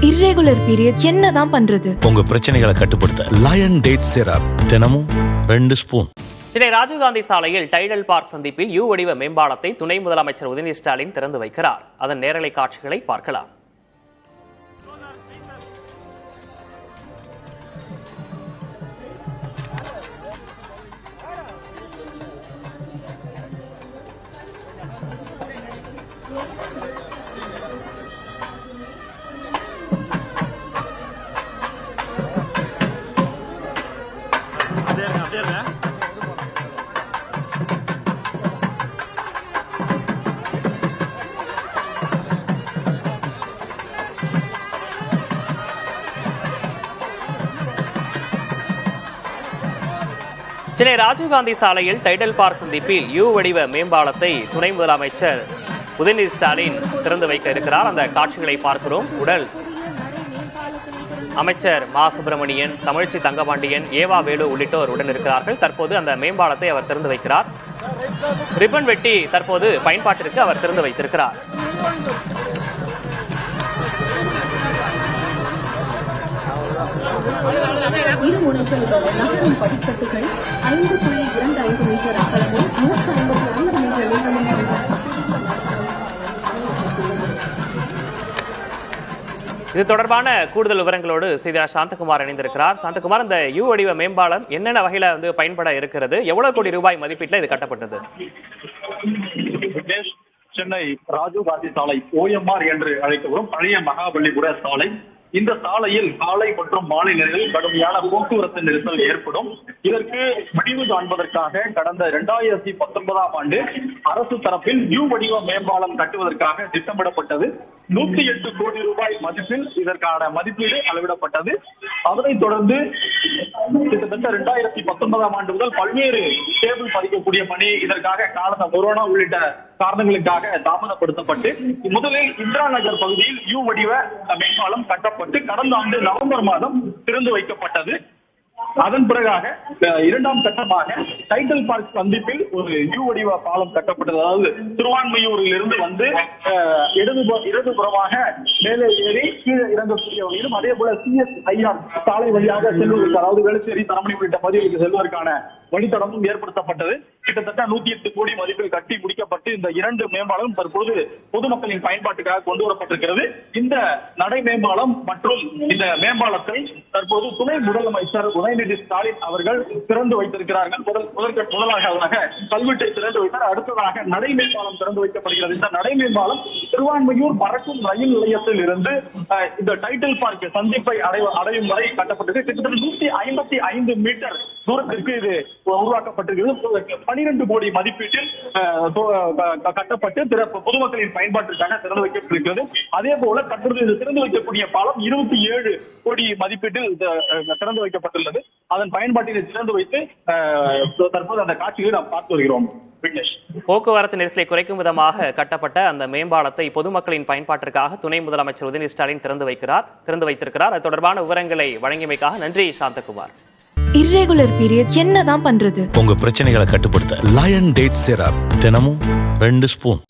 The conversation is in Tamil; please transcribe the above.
இர்ரெகுலர் பீரியட் என்னதான் பண்றது? உங்க பிரச்சனைகளை கட்டுப்படுத்த லயன் டேட் சிரப் தினமும் 2 ஸ்பூன். சென்னை ராஜீவ்காந்தி சாலையில் டைடல் பார்க் சந்திப்பில் யூ வடிவ மேம்பாலத்தை துணை முதலமைச்சர் உதயநிதி ஸ்டாலின் திறந்து வைக்கிறார். அதன் நேரலை காட்சிகளை பார்க்கலாம். சென்னை ராஜீவ்காந்தி சாலையில் டைடல் பார்க் சந்திப்பில் யூ வடிவ மேம்பாலத்தை துணை முதலமைச்சர் உதயநிதி ஸ்டாலின் திறந்து வைக்க இருக்கிறார். அந்த காட்சிகளை பார்க்கிறோம். உடல் அமைச்சர் மா சுப்பிரமணியன், தமிழ்ச்சி தங்கபாண்டியன், ஏவா வேலு உள்ளிட்டோர் உடன் இருக்கிறார்கள். தற்போது அந்த மேம்பாலத்தை அவர் திறந்து வைக்கிறார். ரிப்பன் வெட்டி தற்போது பயன்பாட்டிற்கு அவர் திறந்து வைத்திருக்கிறார். இரு முனைகளில் நகரும் படிக்கட்டுகள் 5.25 மீட்டர் அகலமும் 155 மீட்டர் நீளமும் இது தொடர்பான கூடுதல் விவரங்களோடு செய்தியாளர் சாந்தகுமார் இணைந்திருக்கிறார். சாந்தகுமார், இந்த யூ வடிவ மேம்பாலம் என்னென்ன வகையில பயன்பட இருக்கிறது? எவ்வளவு கோடி ரூபாய் மதிப்பீட்டில் இது கட்டப்பட்டது? சென்னை ராஜீவ்காந்தி சாலை OMR என்று அழைக்கப்படும் பழைய மகாபலிபுர சாலை. இந்த சாலையில் காலை மற்றும் மாலை நேரங்களில் கடுமையான போக்குவரத்து நெரிசல் ஏற்படும். இதற்கு முடிவு காண்பதற்காக கடந்த 2019ஆம் ஆண்டு அரசு தரப்பில் யூ வடிவ மேம்பாலம் கட்டுவதற்காக திட்டமிடப்பட்டது. 108 கோடி ரூபாய் மதிப்பில் இதற்கான மதிப்பீடு அளவிடப்பட்டது. அதனைத் தொடர்ந்து கிட்டத்தட்ட 2019ஆம் ஆண்டு முதல் பல்வேறு கேபிள் பதிக்கக்கூடிய பணி இதற்காக கொரோனா உள்ளிட்ட காரணங்களுக்காக தாமதப்படுத்தப்பட்டு முதலில் இந்திரா நகர் பகுதியில் யூ வடிவ மேம்பாலம் கட்டப்பட்டு கடந்த ஆண்டு நவம்பர் மாதம் திறந்து வைக்கப்பட்டது. அதன் பிறகாக இரண்டாம் கட்டமாக டைடல் பார்க் சந்திப்பில் ஒரு யூ வடிவ பாலம் கட்டப்பட்டது. அதாவது திருவான்மையூரில் இருந்து வந்து இடதுபுறமாக மேலே ஏறி கீழே இறங்கக்கூடிய வகையிலும், அதே போல CSIR சாலை வழியாக செல்வதற்கு, அதாவது வேளச்சேரி, தரமணி உள்ளிட்ட பகுதிகளுக்கு செல்வதற்கான வழித்தடமும் ஏற்படுத்தப்பட்டது. கிட்டத்தட்ட 108 கோடி மதிப்பில் கட்டி முடிக்கப்பட்டு இந்த 2 மேம்பாலம் தற்போது பொதுமக்களின் பயன்பாட்டுக்காக கொண்டு வரப்பட்டிருக்கிறது. இந்த நடை மேம்பாலம் மற்றும் இந்த மேம்பாலத்தை தற்போது துணை முதலமைச்சர் உதயநிதி ஸ்டாலின் அவர்கள் திறந்து வைத்திருக்கிறார்கள். முதலாக கல்வெட்டை திறந்து வைத்தார். அடுத்ததாக நடை மேம்பாலம் திறந்து வைக்கப்படுகிறது. இந்த நடை மேம்பாலம் திருவான்மையூர் பறக்கும் ரயில் நிலையத்தில் இருந்து இந்த டைடல் பார்க் சந்திப்பை அடையும் வரை கட்டப்பட்டது. கிட்டத்தட்ட 155 மீட்டர் தூரத்திற்கு இது உருவாக்கப்பட்டிருக்கிறது. 12 கோடி மதிப்பீட்டில் கட்டப்பட்டு பொதுமக்களின் பயன்பாட்டிற்காக திறந்து வைக்கப்பட்டிருக்கிறது. அதே போல தற்போது இது திறந்து வைக்கக்கூடிய பாலம் 27 கோடி மதிப்பீட்டில் திறந்து வைக்கப்பட்டுள்ளது. அதன் பயன்பாட்டினை திறந்து வைத்து தற்போது அந்த காட்சிகளை நாம் பார்த்து வருகிறோம். போக்குவரத்து நெரிசலை குறைக்கும் விதமாக கட்டப்பட்ட அந்த மேம்பாலத்தை பொதுமக்களின் பயன்பாட்டிற்காக துணை முதலமைச்சர் உதயநிதி ஸ்டாலின் திறந்து வைத்திருக்கிறார். அது தொடர்பான விவரங்களை வழங்கியமைக்காக நன்றி சாந்தகுமார். இர்ரெகுலர் பீரியட் என்னதான் பண்றது? உங்க பிரச்சனைகளை கட்டுப்படுத்த லயன் டேட் சிரப் தினமும் 2 ஸ்பூன்.